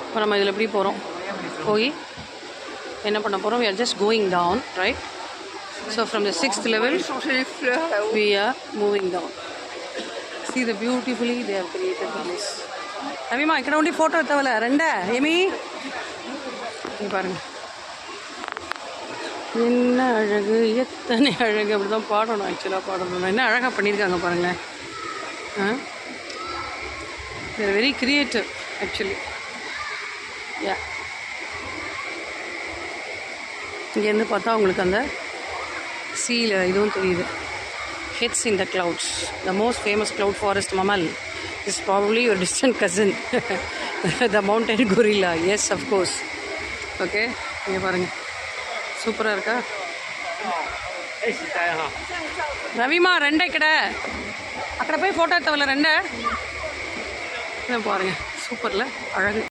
இப்போ நம்ம இதில் எப்படி போகிறோம், போய் என்ன பண்ண போகிறோம், we are just going down, right? So from the 6th level we are moving down. See the beautifully they have created this. அம்மா ఇక్కడ ఉండి ఫోటో ఎత్తవల రెండా ఏమి பாருங்க, என்ன அழகு, எத்தனை அழகு. அப்படி தான் பாடணும், ஆக்சுவலாக பாடணும். என்ன அழகாக பண்ணியிருக்காங்க பாருங்களேன். தேர் வெரி கிரியேட்டிவ் ஆக்சுவலி. யா, இங்கேருந்து பார்த்தா உங்களுக்கு அந்த சீல இதுவும் தெரியுது. Heads in the clouds. The most famous cloud forest mammal is probably your distant cousin, the mountain gorilla. Yes, of course. Okay, இங்கே பாருங்கள், సూపర్ இருக்கா. రవిమా రెండే ఇక్కడ, అక్కడ పోయి ఫోటో ఎత్తవల రెండే. பாருங்கள், சூப்பரில் அழகு.